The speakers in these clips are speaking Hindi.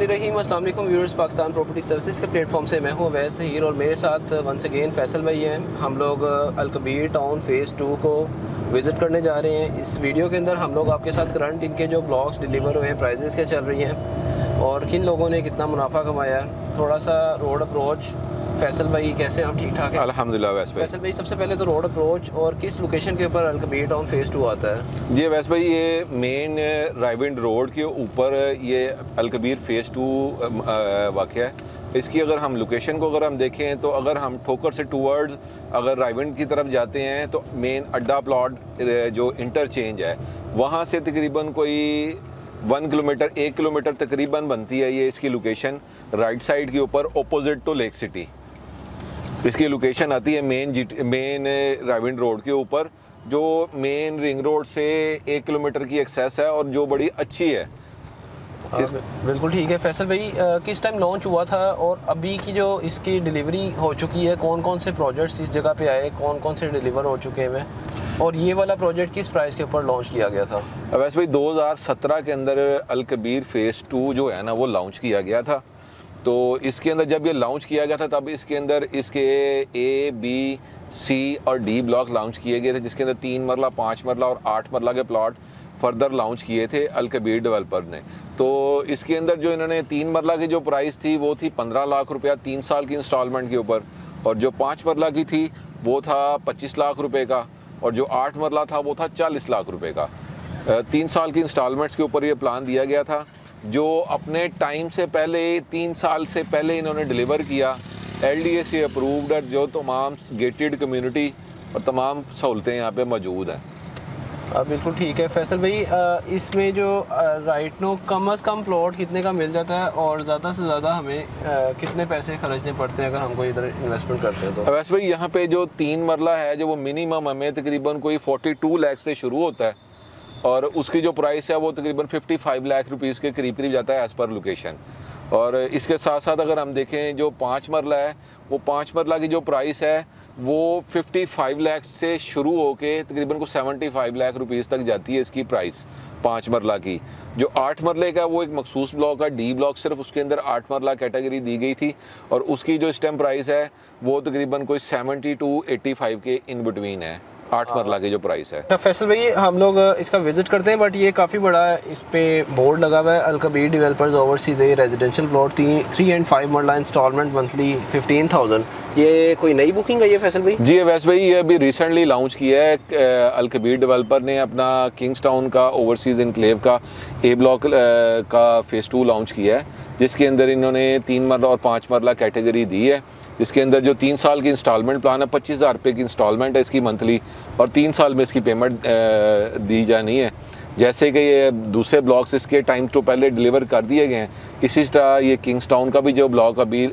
बिस्मिल्लाहिर्रहमानिर्रहीम। अस्सलाम वालेकुम व्यूअर्स, पाकिस्तान प्रॉपर्टी सर्विसेज के प्लेटफॉर्म से मैं हूँ अवैस हीर और मेरे साथ वंस अगेन फैसल भाई हैं। हम लोग अलकबीर टाउन फ़ेज़ 2 को विज़िट करने जा रहे हैं। इस वीडियो के अंदर हम लोग आपके साथ करंट इनके जो ब्लॉक्स डिलीवर हुए हैं, प्राइजेस क्या चल रही हैं और किन लोगों ने कितना मुनाफा कमाया है, थोड़ा सा रोड अप्रोच। फैसल भाई कैसे हैं आप? ठीक ठाक है अल्हम्दुलिल्लाह। वैस भाई, फैसल भाई सबसे पहले तो रोड अप्रोच और किस लोकेशन के ऊपर अलकबीर टाउन फ़ेज़ 2 आता है? जी वैस भाई, ये मेन रायविंड रोड के ऊपर ये अलकबीर फ़ेज़ 2 वाक़या है। इसकी अगर हम लोकेशन को अगर हम देखें तो अगर हम ठोकर से टूवर्ड्स अगर रायविंड की तरफ जाते हैं तो मेन अड्डा प्लॉट जो इंटरचेंज है वहाँ से तकरीबन कोई 1 किलोमीटर 1 किलोमीटर तकरीबन बनती है ये इसकी लोकेशन राइट साइड के ऊपर अपोजिट टू लेक सिटी। इसकी लोकेशन आती है मेन रायविंड रोड के ऊपर, जो मेन रिंग रोड से 1 किलोमीटर की एक्सेस है और जो बड़ी अच्छी है। बिल्कुल ठीक है फैसल भाई, किस टाइम लॉन्च हुआ था और अभी की जो इसकी डिलीवरी हो चुकी है, कौन कौन से प्रोजेक्ट्स इस जगह पे आए, कौन कौन से डिलीवर हो चुके हैं और ये वाला प्रोजेक्ट किस प्राइस के ऊपर लॉन्च किया गया था? वैसे भाई 2017 के अंदर अलकबीर फ़ेज़ 2 जो है ना वो लॉन्च किया गया था। तो इसके अंदर जब ये लॉन्च किया गया था तब इसके अंदर इसके A, B, C और D ब्लॉक लॉन्च किए गए थे, जिसके अंदर 3 मरला 5 मरला और 8 मरला के प्लॉट फर्दर लॉन्च किए थे अलकबीर डेवलपर ने। तो इसके अंदर जो इन्होंने 3 मरला की जो प्राइस थी वो थी 15 लाख रुपया 3 साल की इंस्टॉलमेंट के ऊपर, और जो 5 मरला की थी वो था 25 लाख रुपये का, और जो 8 मरला था वो था 40 लाख रुपये का। 3 साल की इंस्टॉलमेंट्स के ऊपर ये प्लान दिया गया था, जो अपने टाइम से पहले 3 साल से पहले इन्होंने डिलीवर किया। LDA से अप्रूव्ड है, जो तमाम गेटेड कम्युनिटी और तमाम सहूलतें यहाँ पे मौजूद हैं। बिल्कुल ठीक है फैसल भाई, इसमें जो राइट नो कम अज़ कम प्लॉट कितने का मिल जाता है और ज़्यादा से ज़्यादा हमें कितने पैसे खर्चने पड़ते हैं अगर हम कोई इधर इन्वेस्टमेंट करते हैं तो? वैसे भाई यहाँ पे जो 3 मरला है जो वो मिनिमम हमें तकरीबन कोई 42 लाख से शुरू होता है, और उसकी जो प्राइस है वो तकरीबन 55 लाख रुपीज़ के करीब करीब जाता है एज़ पर लोकेशन। और इसके साथ साथ अगर हम देखें जो 5 मरला है, वो 5 मरला की जो प्राइस है वो 55 लाख से शुरू होके तकरीबन को 75 लाख रुपीज़ तक जाती है इसकी प्राइस 5 मरला की। जो 8 मरले का वो एक मखसूस ब्लॉक है, D ब्लॉक, सिर्फ उसके अंदर 8 मरला कैटेगरी दी गई थी, और उसकी जो इस टाइम प्राइस है वो तकरीबन कोई 70 to 85 के इन बिटवीन है 8 मरला की जो प्राइस है। तो फैसल भाई हम लोग इसका विजिट करते हैं, बट ये काफ़ी बड़ा इस पे बोर्ड लगा हुआ है Al Kabir developers overseas residential plot 3 and 5 मरला इंस्टॉलमेंट मंथली 15,000। ये कोई नई बुकिंग है ये फैसल भाई? जी वैसे भाई, ये अभी रिसेंटली लॉन्च किया है अलकबीर डेवलपर ने अपना किंग्सटाउन का ओवरसीज़ इनक्लेव का A ब्लॉक का फ़ेज़ 2 लॉन्च किया है, जिसके अंदर इन्होंने 3 मरला और 5 मरला कैटेगरी दी है, जिसके अंदर जो 3 साल की इंस्टॉलमेंट प्लान है, 25,000 रुपये की इंस्टॉलमेंट है इसकी मंथली, और 3 साल में इसकी पेमेंट दी जानी है। जैसे कि ये दूसरे ब्लॉक्स इसके टाइम तो पहले डिलीवर कर दिए गए हैं, इसी तरह ये किंग्सटाउन का भी जो ब्लॉक अभी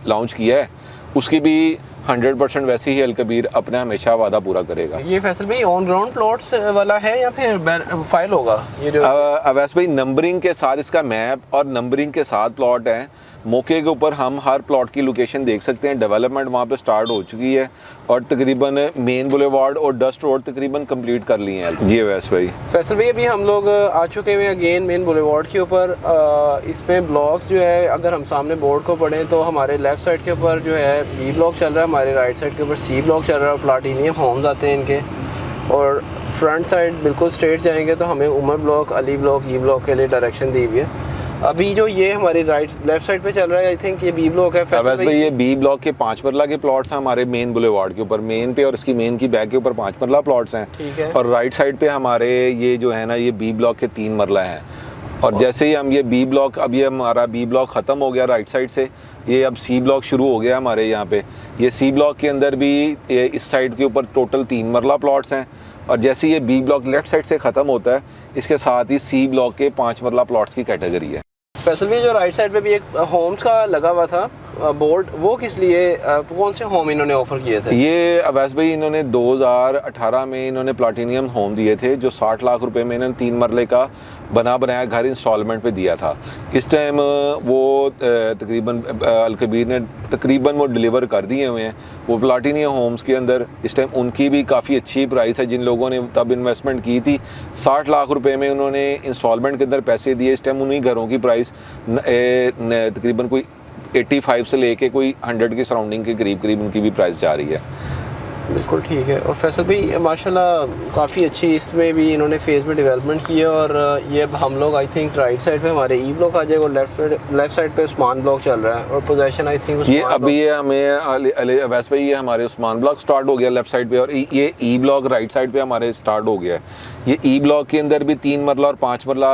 लॉन्च किया है उसकी भी 100% वैसे ही अलकबीर अपना हमेशा वादा पूरा करेगा। ये फैसल भाई ऑन ग्राउंड प्लॉट्स वाला है या फिर फाइल होगा ये जो? वैसे भाई नंबरिंग के साथ इसका मैप और नंबरिंग के साथ प्लॉट है। मौके के ऊपर हम हर प्लॉट की लोकेशन देख सकते हैं। डेवलपमेंट वहाँ पे स्टार्ट हो चुकी है और तकरीबन मेन बुलेवार्ड और डस्ट रोड तकरीबन कंप्लीट कर लिए हैं। जी वैसे भाई। फैसल भाई अभी हम लोग आ चुके हैं अगेन मेन बुलेवार्ड के ऊपर। इसमें ब्लॉक्स जो है अगर हम सामने बोर्ड को पढ़ें तो हमारे लेफ़्ट साइड के ऊपर जो है B ब्लॉक चल रहा है, हमारे राइट साइड के ऊपर C ब्लॉक चल रहा है, प्लाटिनियम होम्स आते हैं इनके, और फ्रंट साइड बिल्कुल स्ट्रेट जाएंगे तो हमें Umar block, Ali block, E block के लिए डायरेक्शन दी हुई है। अभी जो ये हमारी लेफ्ट साइड पे चल रहा है आई थिंक ये B ब्लॉक है। वैसे भाई ये B ब्लॉक के 5 मरला के प्लॉट्स हैं हमारे मेन बुलेवार्ड के ऊपर, मेन पे और इसकी मेन की बैक के ऊपर 5 मरला प्लॉट्स हैं। ठीक है। और राइट साइड पे हमारे ये जो है ना ये B ब्लॉक के 3 मरला हैं। और जैसे ही हम ये B ब्लॉक, अब ये हमारा B ब्लॉक ख़त्म हो गया राइट साइड से, ये अब C ब्लॉक शुरू हो गया हमारे यहाँ पे। ये C ब्लॉक के अंदर भी इस साइड के ऊपर टोटल 3 मरला प्लॉट्स हैं, और जैसे ये B ब्लॉक लेफ्ट साइड से ख़त्म होता है इसके साथ ही C ब्लॉक के 5 मरला प्लॉट्स की कैटेगरी है। फैसल भाई जो राइट साइड पे भी एक होम्स का लगा हुआ था, बोर्ड वो किस लिए कौन से होम इन्होंने ऑफर किए थे? ये अवैस भाई इन्होंने 2018 में इन्होंने प्लाटिनियम होम दिए थे, जो 60 लाख रुपए में इन्होंने 3 मरले का बना बनाया घर इंस्टॉलमेंट पे दिया था। इस टाइम वो तकरीबन अलकबीर ने तकरीबन वो डिलीवर कर दिए हुए हैं वो प्लाटिनियम होम्स के अंदर। इस टाइम उनकी भी काफ़ी अच्छी प्राइस है। जिन लोगों ने तब इन्वेस्टमेंट की थी 60 लाख रुपए में उन्होंने इंस्टॉलमेंट के अंदर पैसे दिए। इस टाइम उन्हीं घरों की प्राइस तकरीबन कोई 85 से लेके कोई 100 के सराउंडिंग के करीब करीब उनकी भी प्राइस जा रही है। बिल्कुल ठीक है। और फैसल भाई माशाल्लाह काफ़ी अच्छी इसमें भी इन्होंने फेज़ में डेवलपमेंट की है। और ये अब हम लोग आई थिंक राइट साइड पे हमारे ई ब्लॉक आ जाएगा और लेफ्ट साइड पे उस्मान ब्लॉक चल रहा है और पोजीशन आई थिंक ये अभी ये हमें अवैस भाई ये हमारे उस्मान ब्लॉक स्टार्ट हो गया लेफ्ट साइड पे, और ये ई ब्लॉक राइट साइड पे हमारे स्टार्ट हो गया है। ये ई ब्लॉक के अंदर भी 3 मरला और 5 मरला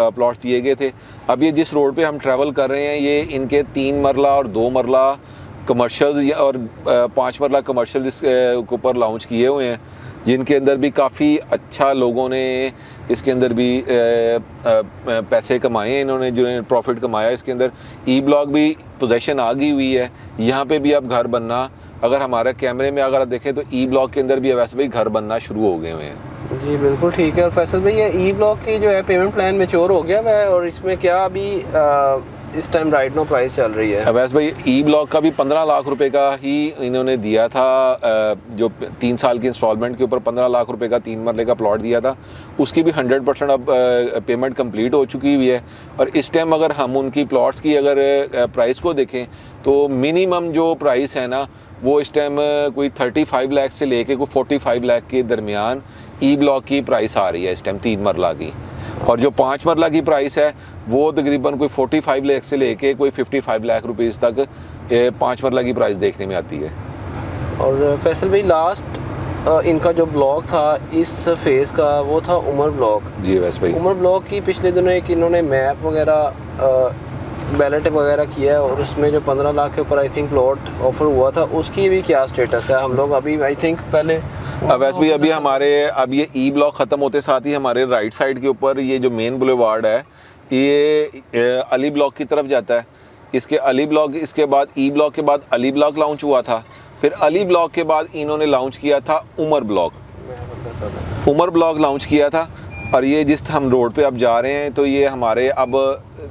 प्लॉट्स दिए गए थे। अब ये जिस रोड पे हम ट्रैवल कर रहे हैं ये इनके 3 मरला और 2 मरला कमर्शियल्स और 5 मरला कमर्शियल जिसके ऊपर लॉन्च किए हुए हैं, जिनके अंदर भी काफ़ी अच्छा लोगों ने इसके अंदर भी पैसे कमाए हैं। इन्होंने जो प्रॉफिट कमाया इसके अंदर। ई ब्लॉक भी पोजीशन आ गई हुई है, यहाँ पे भी अब घर बनना, अगर हमारे कैमरे में अगर आप देखें तो ई ब्लॉक के अंदर भी वैसे भी घर बनना शुरू हो गए हुए हैं। जी बिल्कुल ठीक है। और फैसल भाई ये ई ब्लॉक की जो है पेमेंट प्लान मैच्योर हो गया है और इसमें क्या अभी इस टाइम राइट नो प्राइस चल रही है? वैसे भाई ई ब्लॉक का भी 15 लाख रुपए का ही इन्होंने दिया था, जो 3 साल की इंस्टॉलमेंट के ऊपर 15 लाख रुपए का 3 मरले का प्लॉट दिया था, उसकी भी 100% अब पेमेंट कंप्लीट हो चुकी हुई है। और इस टाइम अगर हम उनकी प्लॉट्स की अगर प्राइस को देखें तो मिनिमम जो प्राइस है ना वो इस टाइम कोई 35 लाख से लेके कोई 45 लाख के दरमियान ई ब्लॉक की प्राइस आ रही है इस टाइम 3 मरला की। और जो 5 मरला की प्राइस है वो तकरीबन कोई 45 लाख से लेके कोई 55 लाख रुपीस तक 5 मरला की प्राइस देखने में आती है। और फैसल भाई लास्ट इनका जो ब्लॉक था इस फेज़ का वो था उमर ब्लॉक। जी वैसे भाई उमर ब्लॉक की पिछले दिनों एक इन्होंने मैप वगैरह बैलेट वगैरह किया है और उसमें जो 15 लाख के ऊपर आई थिंक प्लॉट ऑफर हुआ था उसकी भी क्या स्टेटस है? हम लोग अभी आई थिंक पहले वैसे भी अभी हमारे अब ये ई ब्लॉक ख़त्म होते साथ ही हमारे राइट साइड के ऊपर ये जो मेन बुलेवार्ड है ये अली ब्लॉक की तरफ जाता है। इसके अली ब्लॉक, इसके बाद ई ब्लॉक के बाद अली ब्लॉक लॉन्च हुआ था, फिर अली ब्लॉक के बाद इन्होंने लॉन्च किया था Umar block. Umar block launch किया था। और ये जिस हम रोड पे अब जा रहे हैं तो ये हमारे अब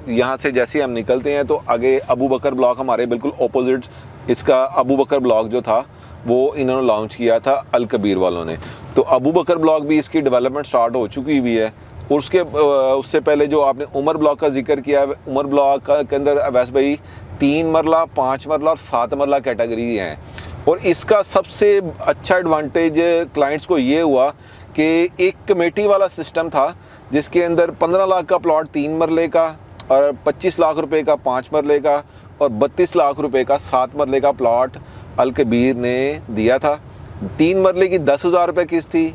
यहाँ से जैसे हम निकलते हैं तो आगे अबू बकर ब्लॉक हमारे बिल्कुल ऑपोजिट इसका अबू बकर ब्लॉक जो था वो इन्होंने लॉन्च किया था अल कबीर वालों ने। तो अबू बकर ब्लॉक भी इसकी डेवलपमेंट स्टार्ट हो चुकी हुई है। और उससे पहले जो आपने उमर ब्लॉक का जिक्र किया, उमर ब्लॉक के अंदर वैसे भाई 3 मरला, 5 मरला और 7 मरला कैटेगरी हैं। और इसका सबसे अच्छा एडवांटेज क्लाइंट्स को ये हुआ कि एक कमेटी वाला सिस्टम था जिसके अंदर 15 लाख का प्लॉट 3 मरले का और 25 लाख रुपए का 5 मरले का और 32 लाख रुपए का 7 मरले का प्लॉट अल कबीर ने दिया था। 3 मरले की 10,000 रुपये किस्त थी,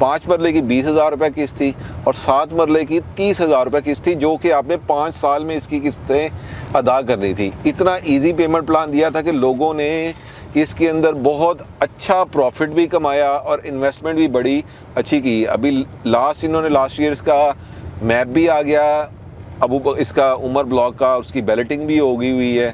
5 मरले की 20,000 रुपये किस्त थी और 7 मरले की 30,000 रुपये किस्त थी, जो कि आपने 5 साल में इसकी किस्तें अदा करनी थी। इतना इजी पेमेंट प्लान दिया था कि लोगों ने इसके अंदर बहुत अच्छा प्रॉफिट भी कमाया और इन्वेस्टमेंट भी बड़ी अच्छी की। अभी इन्होंने लास्ट ईयर इसका मैप भी आ गया इसका उमर ब्लॉक का, उसकी बैलेटिंग भी हो गई हुई है।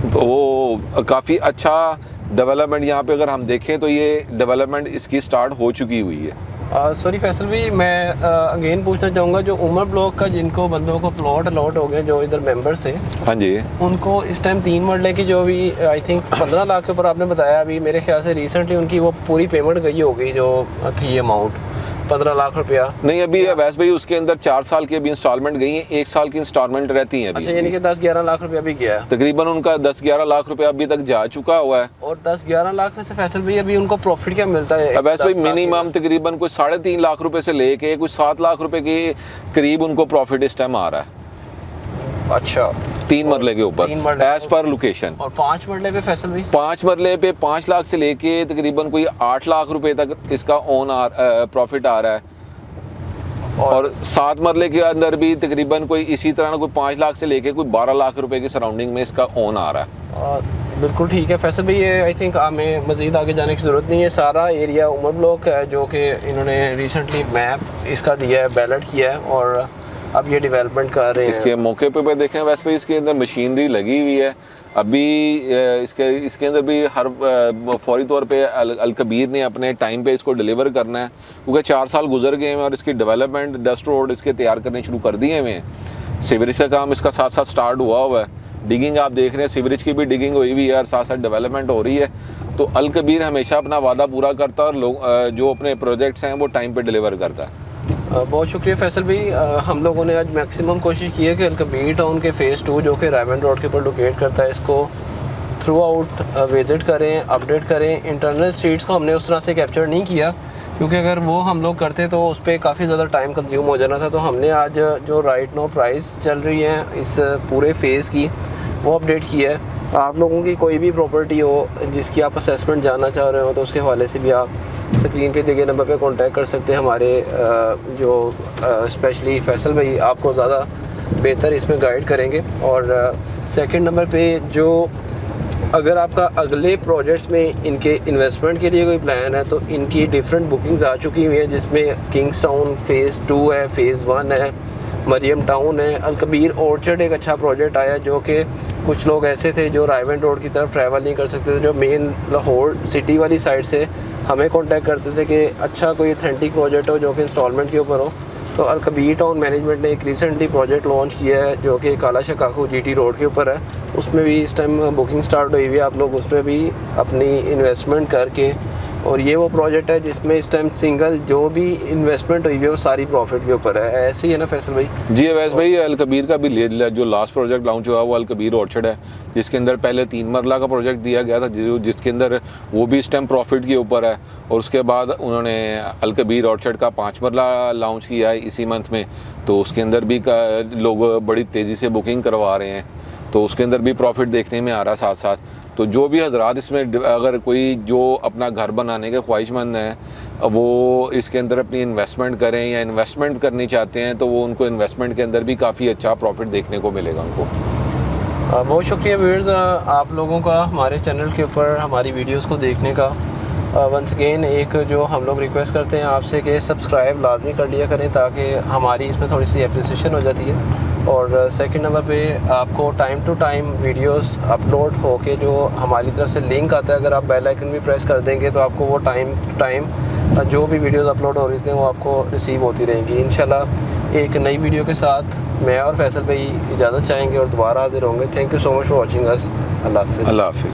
तो वो काफ़ी अच्छा डेवलपमेंट यहाँ पे अगर हम देखें तो ये डेवलपमेंट इसकी स्टार्ट हो चुकी हुई है। सॉरी फैसल भाई मैं अगेन पूछना चाहूँगा जो उमर ब्लॉक का जिनको बंदों को प्लॉट अलॉट हो गए जो इधर मेंबर्स थे, हाँ जी, उनको इस टाइम 3 मरले की जो भी आई थिंक 15 लाख के ऊपर आपने बताया, अभी मेरे ख्याल से रिसेंटली उनकी वो पूरी पेमेंट गई होगी जो थी अमाउंट 15 लाख रुपया। नहीं अभी वैसे भाई उसके अंदर 4 साल की अभी इंस्टॉलमेंट गई है, 1 साल की इंस्टॉलमेंट रहती है अभी। अच्छा, यानी कि 10-11 लाख रुपया भी गया है तकरीबन उनका 10-11 लाख रुपया अभी तक जा चुका हुआ है। और 10-11 लाख में से फैसल भाई अभी उनको प्रॉफिट क्या मिलता है? वैसे भाई मिनिमम तकरीबन कोई 3.5 लाख रुपए से लेके कुछ 7 लाख रुपए के करीब उनको प्रॉफिट इस टाइम आ रहा है। अच्छा, 3 मरले के ऊपर एज पर लोकेशन। और 5 मरले पे फैसल भाई 5 मरले पे 5 लाख से लेके तकरीबन कोई 8 लाख रुपए तक इसका प्रॉफिट आ रहा है। और 7 मरले के अंदर भी तकरीबन कोई इसी तरह ना कोई 5 लाख से लेके कोई 12 लाख रुपए की सराउंडिंग में इसका ओन आ रहा है। बिल्कुल ठीक है फैसल भाई, ये आई थिंक हमें मज़ीद आगे जाने की ज़रूरत नहीं है। सारा एरिया उमर ब्लॉक है जो कि इन्होंने रिसेंटली मैप इसका दिया है, बैलेट किया है और अब ये डेवलपमेंट कर रहे हैं। इसके मौके पे देखें वैसे भी इसके अंदर मशीनरी लगी हुई है, अभी इसके अंदर भी हर फौरी तौर पे अल कबीर ने अपने टाइम पे इसको डिलीवर करना है, क्योंकि 4 साल गुजर गए हैं और इसकी डेवलपमेंट डस्ट रोड इसके तैयार करने शुरू कर दिए हुए हैं। सीवरेज का काम इसका साथ साथ स्टार्ट हुआ है, डिगिंग आप देख रहे हैं, सीवरेज की भी डिगिंग हुई हुई है और साथ साथ डेवलपमेंट हो रही है। तो अल कबीर हमेशा अपना वादा पूरा करता है और लोग जो अपने प्रोजेक्ट्स हैं वो टाइम पे डिलीवर करता है। बहुत शुक्रिया फैसल भाई। हम लोगों ने आज मैक्सिमम कोशिश की है कि अल कबीर टाउन के फ़ेज़ 2 जो कि रायमंड रोड के ऊपर लोकेट करता है, इसको थ्रू आउट विज़िट करें, अपडेट करें। इंटरनल स्ट्रीट्स को हमने उस तरह से कैप्चर नहीं किया, क्योंकि अगर वो हम लोग करते तो उस पर काफ़ी ज़्यादा टाइम कंज्यूम हो जाना था। तो हमने आज जो राइट नो प्राइस चल रही है इस पूरे फ़ेज़ की वो अपडेट की है। आप लोगों की कोई भी प्रॉपर्टी हो जिसकी आप असेसमेंट जानना चाह रहे हो तो उसके हवाले से भी आप स्क्रीन पे दिए गए नंबर पे कांटेक्ट कर सकते हैं। हमारे जो स्पेशली फैसल भाई आपको ज़्यादा बेहतर इसमें गाइड करेंगे। और सेकंड नंबर पे जो अगर आपका अगले प्रोजेक्ट्स में इनके इन्वेस्टमेंट के लिए कोई प्लान है तो इनकी डिफरेंट बुकिंग्स आ चुकी हुई हैं, जिसमें किंग्स टाउन फ़ेज़ 2 है, फ़ेज़ 1 है, मरियम टाउन है, अल कबीर ऑर्चर्ड एक अच्छा प्रोजेक्ट आया जो कि कुछ लोग ऐसे थे जो रायमंड रोड की तरफ ट्रैवल नहीं कर सकते थे, जो मेन लाहौर सिटी वाली साइड से हमें कांटेक्ट करते थे कि अच्छा कोई ऑथेंटिक प्रोजेक्ट हो जो कि इंस्टॉलमेंट के ऊपर हो। तो अल कबीर टाउन मैनेजमेंट ने एक रिसेंटली प्रोजेक्ट लॉन्च किया है जो कि काला शकाकू जीटी रोड के ऊपर है। उसमें भी इस टाइम बुकिंग स्टार्ट हुई हुई है, आप लोग उसमें भी अपनी इन्वेस्टमेंट करके, और ये वो प्रोजेक्ट है जिसमें इस टाइम सिंगल जो भी इन्वेस्टमेंट हुई है वो सारी प्रॉफिट के ऊपर है। ऐसे ही है ना फैसल भाई? जी अवैस भाई, अल कबीर का भी जो लास्ट प्रोजेक्ट लॉन्च हुआ वो अल कबीर ऑर्चर्ड है, जिसके अंदर पहले 3 मरला का प्रोजेक्ट दिया गया था जिसके अंदर वो भी इस टाइम प्रॉफिट के ऊपर है। और उसके बाद उन्होंने अल कबीर ऑर्चर्ड का 5 मरला लॉन्च किया है इसी मंथ में, तो उसके अंदर भी लोग बड़ी तेज़ी से बुकिंग करवा रहे हैं, तो उसके अंदर भी प्रॉफिट देखने में आ रहा है साथ साथ। तो जो भी हजरात इसमें अगर कोई जो अपना घर बनाने के ख्वाहिशमंद हैं वो इसके अंदर अपनी इन्वेस्टमेंट करें या इन्वेस्टमेंट करनी चाहते हैं तो वो उनको इन्वेस्टमेंट के अंदर भी काफ़ी अच्छा प्रॉफिट देखने को मिलेगा उनको। बहुत शुक्रिया व्यूअर्स आप लोगों का हमारे चैनल के ऊपर हमारी वीडियोस को देखने का। वंस अगेन एक जो हम लोग रिक्वेस्ट करते हैं आपसे कि सब्सक्राइब लाजमी कर लिया करें ताकि हमारी इसमें थोड़ी सी एप्रिसिएशन हो जाती है। और सेकंड नंबर पे आपको time to time videos upload होके जो हमारी तरफ से लिंक आता है, अगर आप बेल आइकन भी प्रेस कर देंगे तो आपको वो टाइम टू टाइम जो भी वीडियोस अपलोड हो रही थी वो आपको रिसीव होती रहेंगी। इंशाल्लाह एक नई वीडियो के साथ मैं और फैसल भाई इजाज़त चाहेंगे और दोबारा हाजिर होंगे। Thank you so much for watching us. अल्लाह हाफ़िज़। अल्लाह हाफ़िज़।